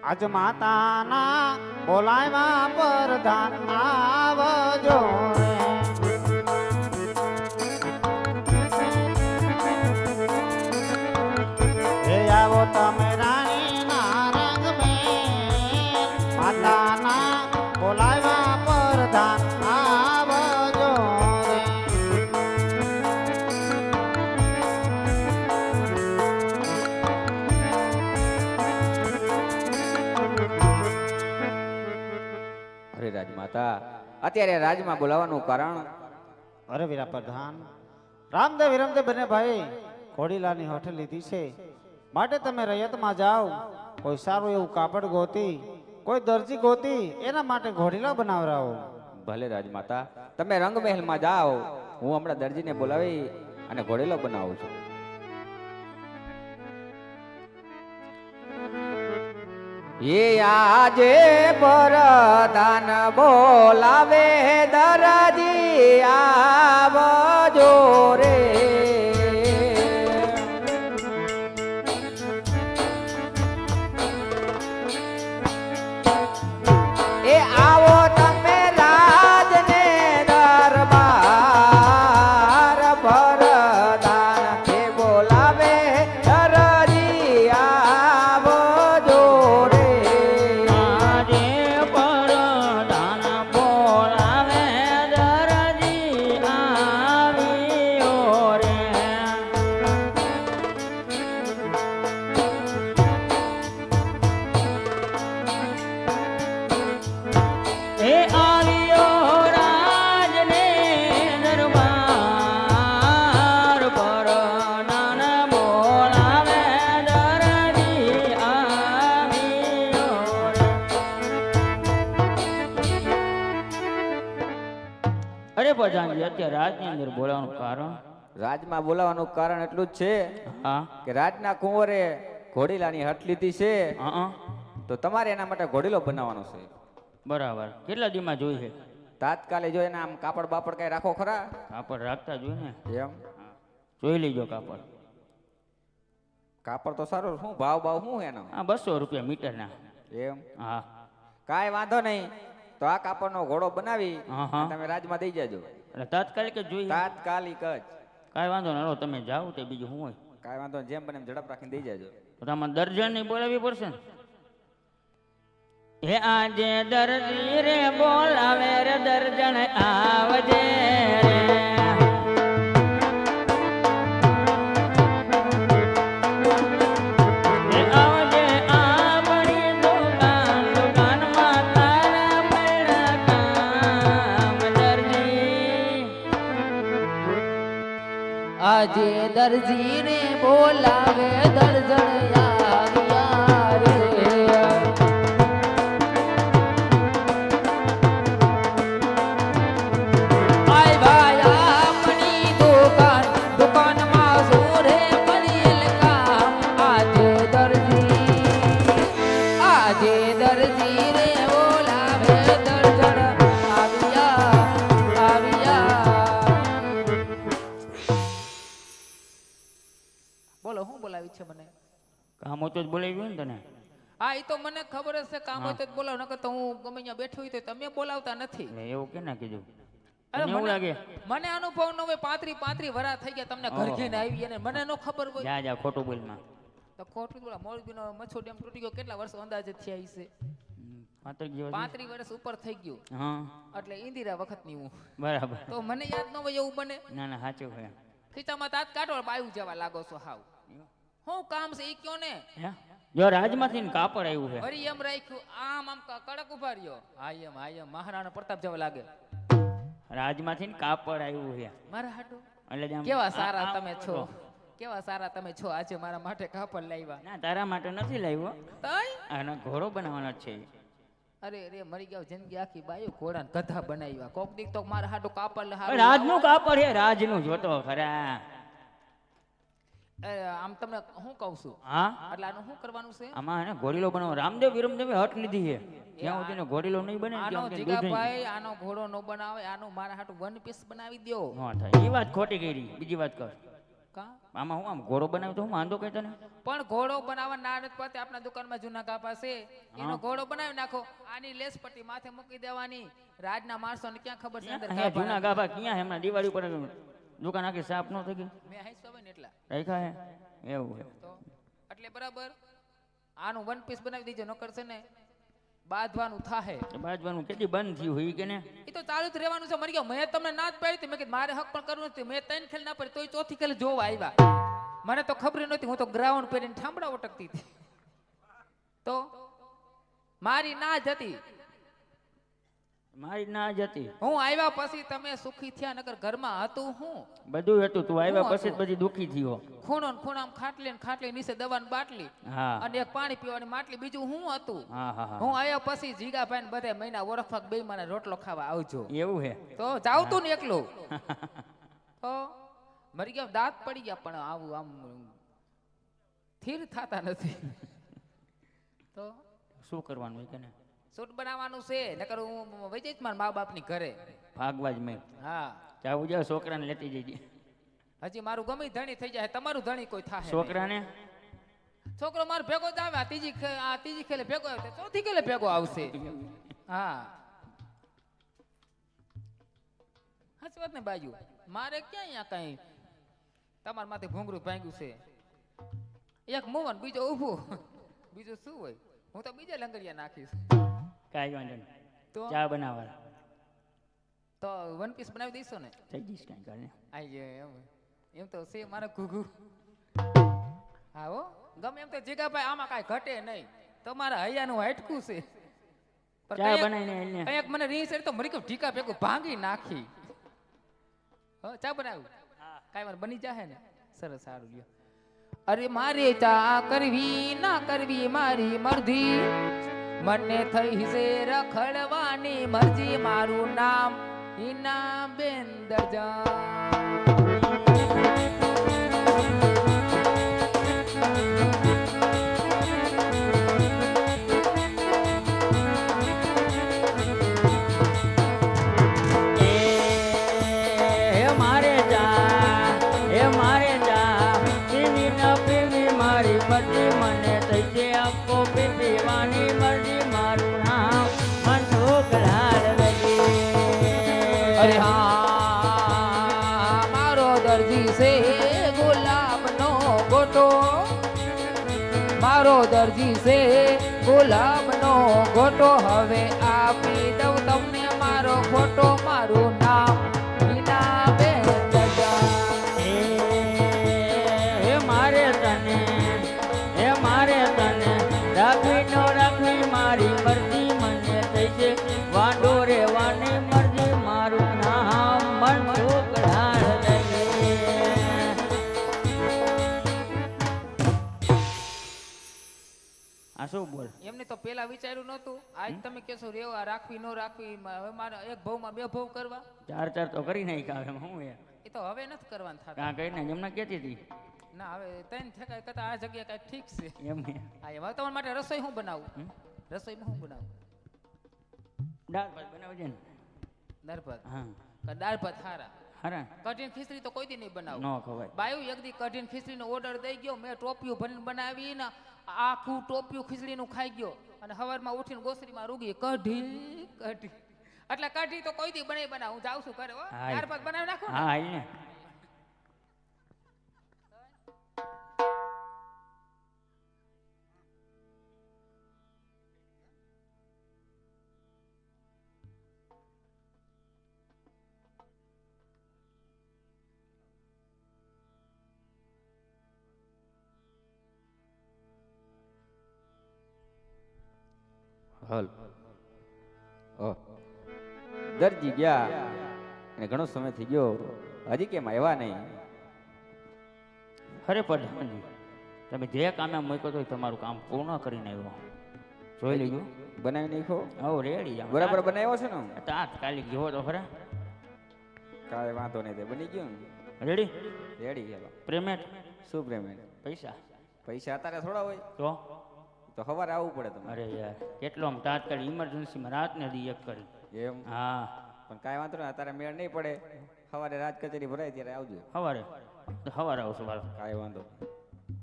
આજ માતાના બોલાવ્યા પરધાન આવજો રે આવો તમે રાણીના રંગ મેં માતાના બોલાવ્યા પરધાન આવજો રે અરે રાજમાતા અત્યારે રાજમાં બોલાવાનું કારણ? અરે વીરા પ્રધાન, રામદેવ વિરમદેવ બંને ભાઈ ઘોડીલાની હોઠ લીધી છે, માટે તમે રૈયતમાં જાઓ, કોઈ સારું એવું કાપડ ગોતી, કોઈ દરજી ગોતી એના માટે ઘોડીલા બનાવરાવો. ભલે રાજમાતા, તમે રંગમહેલમાં જાઓ, હું હમણાં દરજીને બોલાવી અને ઘોડેલો બનાવું છું. એ આજે પરધાન બોલાવે દરજી આવજો રે. એ આવો તમે રાજને દરબાર પરધાન એ બોલાવે દરજી આવજો રે. આજે પરધાન બોલાવે દરજી આવ્યો રે. એ આવ્યો રાજને દરબાર પરધાન બોલાવે દરજી આવ્યો રે. અરે પ્રધાનજી, અત્યારે રાજની અંદર બોલાવાનું કારણ? રાજમાં બોલાવાનું કારણ એટલું જ છે હા કે રાજના કુંવરે ઘોડીલાની હટ લીધી છે, હા તો તમારે એના માટે ઘોડીલો બનાવવાનો છે. બરાબર. કેટલા દીમાં જોઈ છે? તાત્કાલે જો એના આમ કાપડ બાપડ કઈ રાખો ખરા? કાપડ રાખતા જોઈ ને. એમ જોઈ લીજો કાપડ. કાપડ તો સારું, શું ભાવ ભાવ શું એનો? હા, 200 રૂપિયા મીટરના. એમ હા કાંઈ વાંધો નહીં, તો આ કાપડનો ઘોડો બનાવી હા, હા. તમે રાજમાં દઈ જાજો. એટલે તાત્કાલિક જ જોઈએ? તાત્કાલિક જ. કાંઈ વાંધો નહીં, તમે જાઓ તે બીજું શું હોય. કાંઈ વાંધો નહીં, જેમ બને એમ ઝડપ રાખીને દઈ જાજો. તો તમારે દર્જન ની બોલાવી પડશે ને. હે આજે દર્જી રે બોલાવે રે દર્જન આવજે રે. હે આવજે આપણી દુકાન, દુકાનમાં તારા પડ્યા કામ દર્જી. આજે દરજી ને બોલાવે દર્જન આવ્યા રે. આય ભાઈ આપણી દુકાન, દુકાનમાં સોરે પડેલ કામ. આજે દરજી રે બોલાવે દર્જન આવ્યા આવ્યા. બોલો હું બોલાવી છે મને? કામ હોય તો જ બોલાવ્યું ને તને. હા, એ તો મને ખબર જ છે, કામ હોય તો જ બોલાવ, નકર તો હું ગમે અહીંયા બેઠો હોય તો તમે બોલાવતા નથી. એટલે એવું કેને કીધું? અરે તને એવું લાગે? મને અનુભવ ન હોય, 35 વરા થઈ ગયા તમને ઘર ઘેને આવી અને મને ન ખબર હોય જા જા, ખોટું બોલમાં. તો ખોટું બોલા. મોરબીનો મચ્છો ડેમ તૂટી ગયો, કેટલા વર્ષો અંદાજે થયા હશે? 35 વર્ષ ઉપર થઈ ગયું. હા એટલે ઇન્દિરા વખતની હું. બરાબર. તો મને યાદ ન હોય એવું બને. ના ના, સાચું છે. ખીચામાં તાત કાઢો, બાયું જેવા લાગો છો હાવ. શું કામ છે ઈ કયો ને? હે? જો રાજમાંથી ને કાપડ આવ્યું છે. વળી એમ રાખ્યું, આમ આમ કડક ઉભા રહ્યો. હા એમ મહારાણા પ્રતાપ જેવા લાગે. રાજમાંથી ને કાપડ આવ્યું છે. મારા હાટુ એટલે જ આમ કેવા સારા આમ તમે છો, કરો. કેવા સારા તમે છો. આજે મારા માટે કાપડ લાવ્યા. ના, તારા માટે નથી લાવ્યો, તઈ આનો ઘોડો બનાવવાનો જ છે. અરે રે મરી ગયા જિંદગી આખી બાયો ઘોડા ને ગધા બનાવ્યા. કોક દીક તો મારા હાટુ કાપડ રાજનું કાપડ છે, રાજનું જોતો ખરા. આમ તમને હું કહું છું, હા, એટલે આનું શું કરવાનું છે? આમાં એને ઘોડીલો બનાવો. રામદેવ વિરમદેવે હટ લીધી છે. જ્યાં સુધી ઘોડીલો નહીં બને આનો ત્યાં સુધી જીગાભાઈ આનો ઘોડો નો બનાવે, આનું મારા હાટુ વન પીસ બનાવી દ્યો. ન થાય. એ વાત ખોટી કરી. બીજી વાત કર. કા આમાં હું આમ ઘોડો બનાવ્યો તો હું વાંધો કઈ તને પણ ઘોડો બનાવવા ના નથી પડતી. આપણા દુકાનમાં જૂના કાપા છે એનો ઘોડો બનાવી નાખો. આની લેસ પટ્ટી માથે મૂકી દેવાની. રાજના માણસોને ક્યાં ખબર છે અંદર અહીંયા જૂના ગાભા ક્યાં હે? હમણાં દિવાળી ઉપર દુકાન આખી સાફ ન થઈ ગઈ મેં હાઈસ હોય ને એટલા રાખ્યા હે એવું હે તો એટલે બરાબર આનું વન પીસ બનાવી દીજો. નકર છે ને બાંધવાનું થાહે. બાજવાનું કેટલી બંધ થયું હોય કે ને એ તો ચાલુ જ રહેવાનું છે. મરી ગયો મેં તમને ના જ પાડી હતી. મેં કીધું મારે હક પણ કરવું નથી. મેં 3 ખેલ ના પડી તોય ચોથી ખેલ જોવા આવ્યા. મને તો ખબર નહોતી. હું તો ગ્રાઉન્ડ પહેરીને ઠામડા ઓટકતી હતી. તો મારી ના જ હતી. મારી ના જતી હું આવ્યા પછી તમે સુખી થયા. નકર ઘરમાં હતું હું બધું હતું. તું આવ્યા પછી જ બધી દુખી થયો. ખૂણો ને ખૂણામાં ખાટલી ને ખાટલી નીચે દવાની બાટલી હા અને એક પાણી પીવાની માટલી. બીજું હું હતું. હા હા હા હું આવ્યા પછી જીગાભાઈ ને બધા મહિના ઓળખવા બે મને રોટલો ખાવા આવજો. એવું હે તો જાવ તું ને એકલો. તો મરી ગયા દાંત પડી ગયા. પણ આવું આમ સ્થિર થતા નથી. તો શું કરવાનું હોય કે ને સૂટ બનાવવાનું છે. નકર હું વહી જઈશ મારા મા બાપની ઘરે. ભાગવા જ મેં હા જાવું જાવ છોકરાને લેતી જઈએ હજી મારું ગમે ધણી થઈ જાય. તમારું ધણી કોઈ થાય છોકરાને છોકરો મારો ભેગો જ આવે. આ ત્રીજી ખેલે ભેગો આવે. ચોથી ખેલે ભેગો આવશે. હા હાચી વાત ને બાજુ. મારે ક્યાં અહીંયા કઈ તમારા માથે ભૂંગળું ભાંગ્યું છે. એક મોહન બીજો ઊભું. બીજું શું હોય? હું તો બીજા લંગરિયા નાખીશ. કાંઈ વાંધો નહીં તો ચા બનાવવા તો વન પીસ બનાવી દઈશો ને? થઈ જઈશ કાંઈ કારણે આઈ જાય એમ તો છે મારા ઘૂઘુ. હા હો ગમે એમ તો જીગાભાઈ આમાં કાંઈ ઘટે નહીં. તમારા હૈયાનું હાટકું છે. ચા બનાવીને એને કંઈક મને રીસ તો મરી ગયો ઢીકા ભેગું ભાંગી નાખી. ચા બનાવ્યું કાંઈ વાર બની જાહે ને? સરસ સારું લ્યો. અરે મારે ચા કરવી ના કરવી મારી મરજી. મને થઈ છે રખડવાની મરજી. મારું નામ હિના બેન દરજા. મરજી મને થઈ છે આખો પીવાની મરજી. મારું નામ મનસુખ લાલ રજી. અરે હા મારો દરજી છે ગુલાબનો ગોટો. મારો દરજી છે ગુલાબનો ગોટો. હવે આપી દઉં તમને મારો ફોટો. મારું નામ હિનાબેન દરજા. મારે તને રાખવી નો રાખવી મારી મરજી. મને થઈ છે વાંઢો રેવાની મરજી. મારું નામ મનસુખ લાલ રજી. આ શું બોલ? એમને તો પેલા વિચાર્યું નહોતું. આજ તમે કેશો રેવા રાખવી નો રાખવી. હવે મારા એક ભાવમાં બે ભાવ કરવા. ચાર તો કરી નાખ્યા હવે હું એ તો હવે નથી કરવાનું થતું. કાં કઈ ને એમને કેતી હતી ના હવે 3 ઠેકાય કરતા આ જગ્યા કઈ ઠીક છે. એમ હા એમાં તમારા માટે રસોઈ હું બનાવું? રસોઈમાં હું બનાવું? દાળ ભાત બનાવજે ને. દાળ ભાત. હા દાળ ભાત હારા. હારા કઢીને ખીચડી તો કોઈ દી નહીં બનાવું. ન ખવાય. બાયું એક દી કઢીને ખીચડીનો ઓર્ડર દઈ ગયો. મેં ટોપિયું ભરીને બનાવી ને આખું ટોપિયું ખીચડીનું ખાઈ ગયો. અને સવારમાં ઉઠીને ગોસરીમાં રૂગી કઢી. એટલે કઢી તો કોઈ દી બનાવ. હું જાઉં છું ઘરે. દાળ ભાત બનાવી નાખો. હા હાલ ને. હલ દરજી ગયા અને ઘણો સમય થઈ ગયો. હજી કેમ આવ્યા નહીં? અરે પ્રધાનજી તમે જે કામે મૂક્યો તો તમારું કામ પૂર્ણ કરીને આવ્યો. જોઈ લેજો. બનાવી નાખો. હો રેડી જાવ બરાબર બનાવ્યો છે ને? તાત્કાલિક જોવો તો ખરા. કાંઈ વાંધો નહીં. બની ગયું રેડી રેડી. ચાલો. પેમેન્ટ શું પેમેન્ટ? પૈસા પૈસા અત્યારે થોડા હોય તો સવારે આવવું પડે તમારે. અરે યાર કેટલો આમ તાત્કાલિક ઇમરજન્સીમાં રાતને દી એક કરી. એમ? હા પણ કાંઈ વાંધો નહીં. અત્યારે મેળ નહીં પડે. સવારે રાજ કચેરી ભરાય ત્યારે આવજો. સવારે સવારે આવશું મારો કાંઈ વાંધો નહીં.